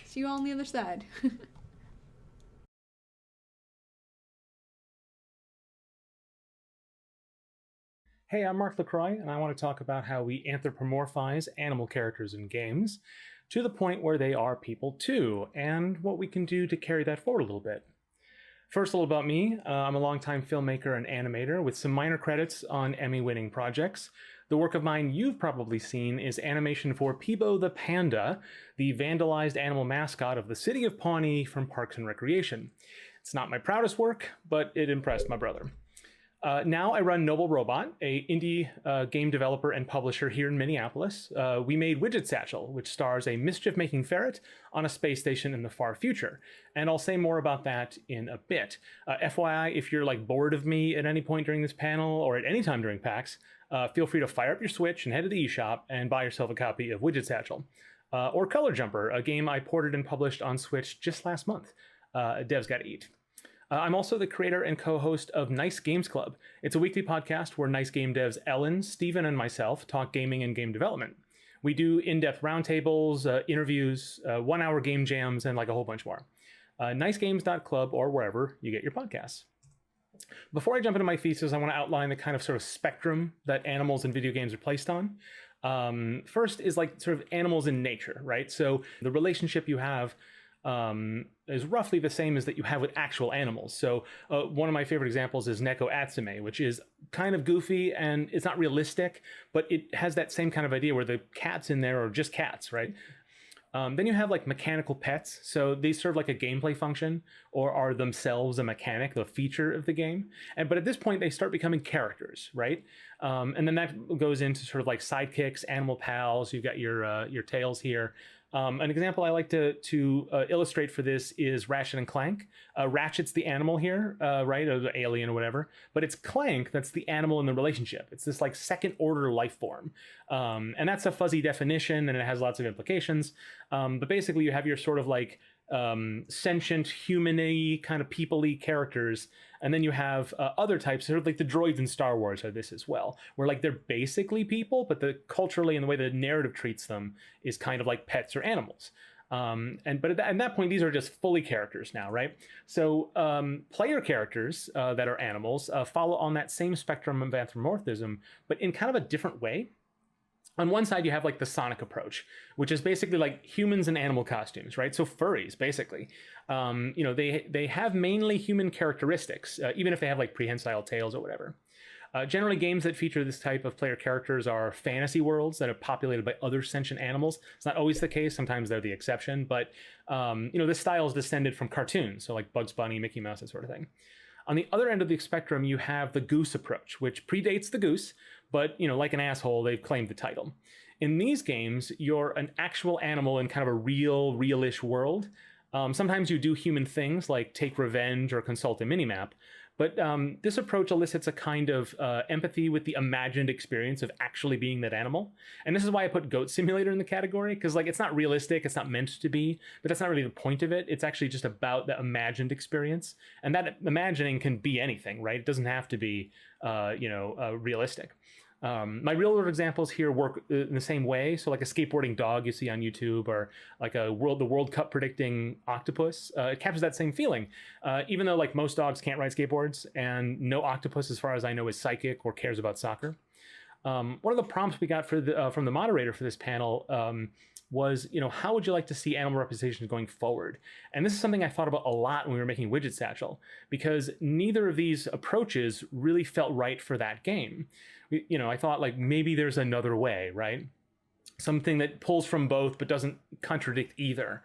see you all on the other side. Hey, I'm Mark LaCroix, and I want to talk about how we anthropomorphize animal characters in games to the point where they are people too, and what we can do to carry that forward a little bit. First, a little about me. I'm a longtime filmmaker and animator with some minor credits on Emmy-winning projects. The work of mine you've probably seen is animation for Peebo the Panda, the vandalized animal mascot of the city of Pawnee from Parks and Recreation. It's not my proudest work, but it impressed my brother. Now I run Noble Robot, a indie game developer and publisher here in Minneapolis. We made Widget Satchel, which stars a mischief-making ferret on a space station in the far future. And I'll say more about that in a bit. FYI, if you're like bored of me at any point during this panel or at any time during PAX, feel free to fire up your Switch and head to the eShop and buy yourself a copy of Widget Satchel. Or Color Jumper, a game I ported and published on Switch just last month. Devs gotta eat. I'm also the creator and co-host of Nice Games Club. It's a weekly podcast where Nice Game devs Ellen, Steven, and myself talk gaming and game development. We do in-depth roundtables, interviews, one-hour game jams, and like a whole bunch more. Nicegames.club or wherever you get your podcasts. Before I jump into my thesis, I want to outline the kind of sort of spectrum that animals in video games are placed on. First is like sort of animals in nature, right? So the relationship you have is roughly the same as that you have with actual animals. So one of my favorite examples is Neko Atsume, which is kind of goofy and it's not realistic, but it has that same kind of idea where the cats in there are just cats, right? Then you have like mechanical pets. So they serve like a gameplay function or are themselves a mechanic, the feature of the game. But at this point, they start becoming characters, right? And then that goes into sort of like sidekicks, animal pals. You've got your tails here. An example I like to illustrate for this is Ratchet and Clank. Ratchet's the animal here, right, or the alien or whatever, but it's Clank that's the animal in the relationship. It's this like second order life form. And that's a fuzzy definition and it has lots of implications. But basically you have your sort of like sentient, human-y, kind of people-y characters. And then you have other types, sort of like the droids in Star Wars are this as well, where like they're basically people, but the culturally and the way the narrative treats them is kind of like pets or animals. But at that point, these are just fully characters now, right? So player characters that are animals follow on that same spectrum of anthropomorphism, but in kind of a different way. On one side, you have like the Sonic approach, which is basically like humans in animal costumes, right? So furries, basically. They have mainly human characteristics, even if they have like prehensile tails or whatever. Generally, games that feature this type of player characters are fantasy worlds that are populated by other sentient animals. It's not always the case. Sometimes they're the exception. But, this style is descended from cartoons, so like Bugs Bunny, Mickey Mouse, that sort of thing. On the other end of the spectrum, you have the goose approach, which predates the goose, but, like an asshole, they've claimed the title. In these games, you're an actual animal in kind of a real-ish world. Sometimes you do human things like take revenge or consult a minimap, but this approach elicits a kind of empathy with the imagined experience of actually being that animal. And this is why I put Goat Simulator in the category, because like it's not realistic, it's not meant to be, but that's not really the point of it. It's actually just about the imagined experience. And that imagining can be anything, right? It doesn't have to be, realistic. My real world examples here work in the same way. So like a skateboarding dog you see on YouTube, or like the World Cup predicting octopus, it captures that same feeling. Even though like most dogs can't ride skateboards and no octopus, as far as I know, is psychic or cares about soccer. One of the prompts we got from the moderator for this panel was, how would you like to see animal representation going forward? And this is something I thought about a lot when we were making Widget Satchel, because neither of these approaches really felt right for that game. I thought like maybe there's another way, right? Something that pulls from both but doesn't contradict either.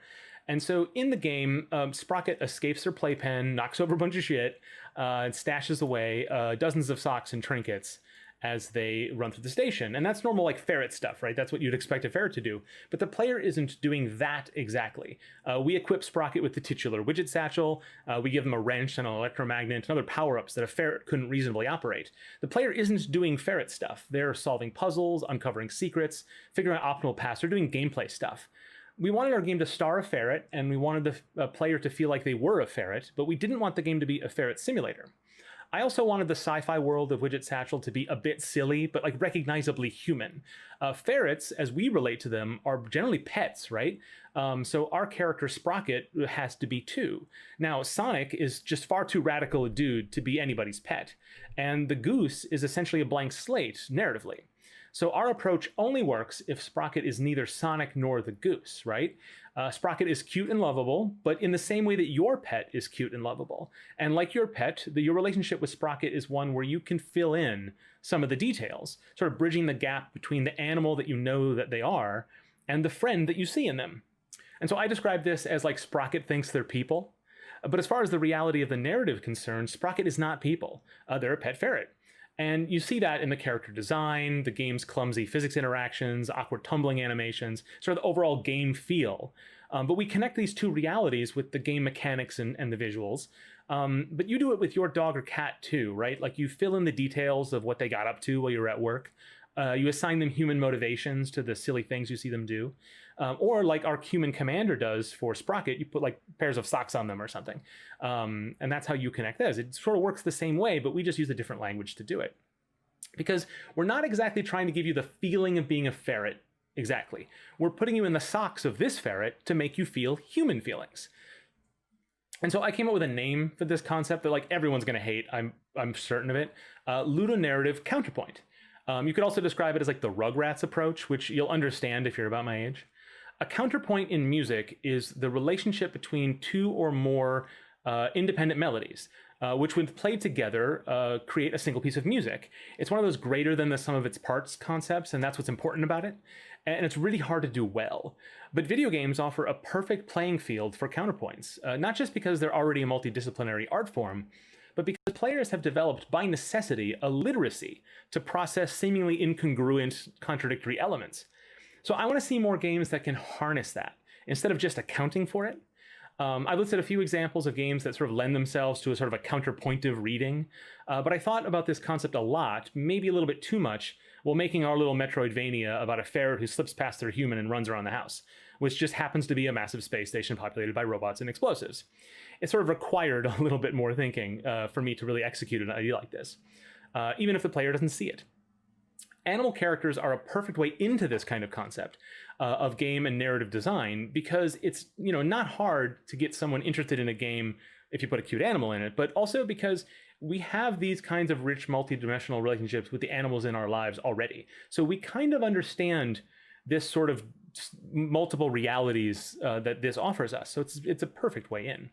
And so in the game, Sprocket escapes their playpen, knocks over a bunch of shit, and stashes away dozens of socks and trinkets as they run through the station. And that's normal, like, ferret stuff, right? That's what you'd expect a ferret to do. But the player isn't doing that exactly. We equip Sprocket with the titular Widget Satchel. We give them a wrench and an electromagnet and other power-ups that a ferret couldn't reasonably operate. The player isn't doing ferret stuff. They're solving puzzles, uncovering secrets, figuring out optimal paths. They're doing gameplay stuff. We wanted our game to star a ferret, and we wanted the player to feel like they were a ferret, but we didn't want the game to be a ferret simulator. I also wanted the sci-fi world of Widget Satchel to be a bit silly, but like recognizably human. Ferrets, as we relate to them, are generally pets, right? So our character Sprocket has to be too. Now, Sonic is just far too radical a dude to be anybody's pet, and the goose is essentially a blank slate narratively. So our approach only works if Sprocket is neither Sonic nor the goose, right? Sprocket is cute and lovable, but in the same way that your pet is cute and lovable. And like your pet, your relationship with Sprocket is one where you can fill in some of the details, sort of bridging the gap between the animal that you know that they are and the friend that you see in them. And so I describe this as like Sprocket thinks they're people. But as far as the reality of the narrative concerns, Sprocket is not people. They're a pet ferret. And you see that in the character design, the game's clumsy physics interactions, awkward tumbling animations, sort of the overall game feel. But we connect these two realities with the game mechanics and the visuals. But you do it with your dog or cat too, right? Like you fill in the details of what they got up to while you were at work. You assign them human motivations to the silly things you see them do. Or like our human commander does for Sprocket, you put like pairs of socks on them or something. And that's how you connect those. It sort of works the same way, but we just use a different language to do it. Because we're not exactly trying to give you the feeling of being a ferret, exactly. We're putting you in the socks of this ferret to make you feel human feelings. And so I came up with a name for this concept that like everyone's gonna hate, I'm certain of it. Ludonarrative Counterpoint. You could also describe it as like the Rugrats approach, which you'll understand if you're about my age. A counterpoint in music is the relationship between two or more independent melodies, which when played together create a single piece of music. It's one of those greater than the sum of its parts concepts, and that's what's important about it. And it's really hard to do well. But video games offer a perfect playing field for counterpoints, not just because they're already a multidisciplinary art form, but because players have developed by necessity a literacy to process seemingly incongruent, contradictory elements. So I want to see more games that can harness that instead of just accounting for it. I've listed a few examples of games that sort of lend themselves to a sort of a counterpointive reading, but I thought about this concept a lot, maybe a little bit too much, while making our little Metroidvania about a ferret who slips past their human and runs around the house, which just happens to be a massive space station populated by robots and explosives. It sort of required a little bit more thinking for me to really execute an idea like this, even if the player doesn't see it. Animal characters are a perfect way into this kind of concept of game and narrative design because it's not hard to get someone interested in a game if you put a cute animal in it, but also because we have these kinds of rich multi-dimensional relationships with the animals in our lives already. So we kind of understand this sort of multiple realities that this offers us. So it's a perfect way in.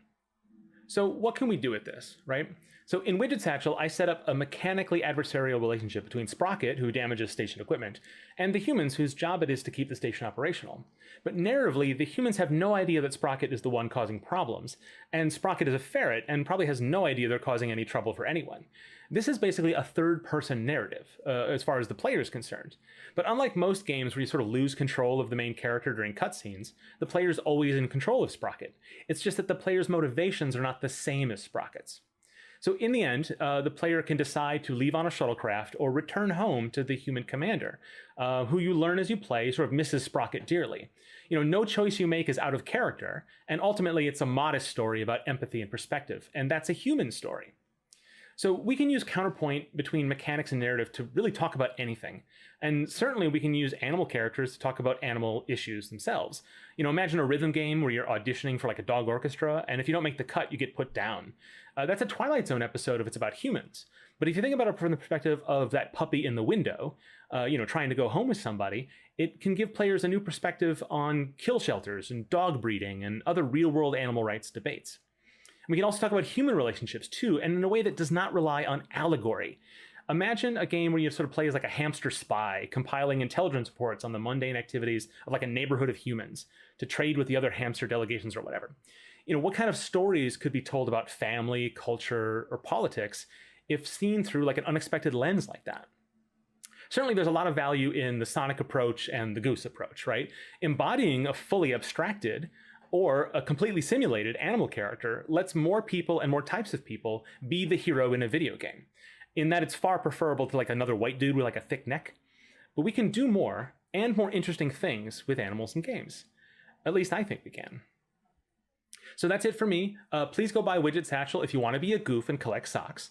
So what can we do with this, right? So in Widget Satchel, I set up a mechanically adversarial relationship between Sprocket, who damages station equipment, and the humans whose job it is to keep the station operational. But narratively, the humans have no idea that Sprocket is the one causing problems, and Sprocket is a ferret and probably has no idea they're causing any trouble for anyone. This is basically a third-person narrative, as far as the player is concerned. But unlike most games where you sort of lose control of the main character during cutscenes, the player's always in control of Sprocket. It's just that the player's motivations are not the same as Sprocket's. So in the end, the player can decide to leave on a shuttlecraft or return home to the human commander, who you learn as you play sort of misses Sprocket dearly. No choice you make is out of character, and ultimately it's a modest story about empathy and perspective, and that's a human story. So we can use counterpoint between mechanics and narrative to really talk about anything. And certainly we can use animal characters to talk about animal issues themselves. Imagine a rhythm game where you're auditioning for like a dog orchestra, and if you don't make the cut, you get put down. That's a Twilight Zone episode if it's about humans. But if you think about it from the perspective of that puppy in the window, trying to go home with somebody, it can give players a new perspective on kill shelters and dog breeding and other real-world animal rights debates. And we can also talk about human relationships too, and in a way that does not rely on allegory. Imagine a game where you sort of play as like a hamster spy, compiling intelligence reports on the mundane activities of like a neighborhood of humans to trade with the other hamster delegations or whatever. What kind of stories could be told about family, culture, or politics if seen through like an unexpected lens like that? Certainly there's a lot of value in the Sonic approach and the Goose approach, right? Embodying a fully abstracted or a completely simulated animal character lets more people and more types of people be the hero in a video game, in that it's far preferable to like another white dude with like a thick neck. But we can do more and more interesting things with animals in games. At least I think we can. So that's it for me. Please go buy Widget Satchel if you want to be a goof and collect socks.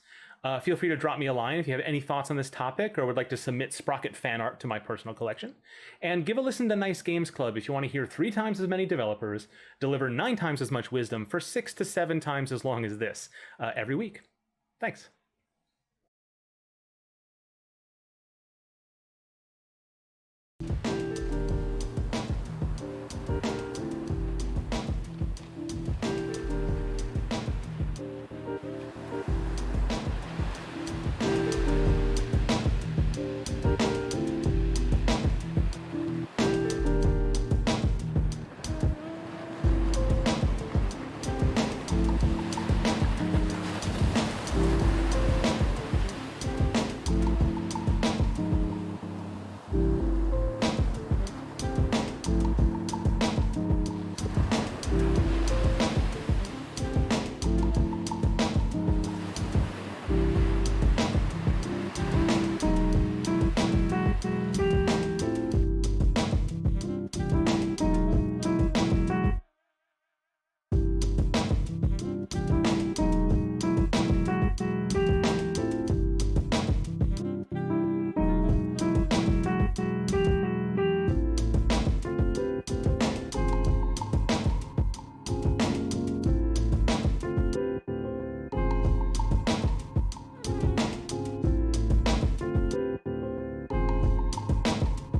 Feel free to drop me a line if you have any thoughts on this topic or would like to submit Sprocket fan art to my personal collection. And give a listen to Nice Games Club if you want to hear 3 times as many developers deliver 9 times as much wisdom for 6 to 7 times as long as this every week. Thanks.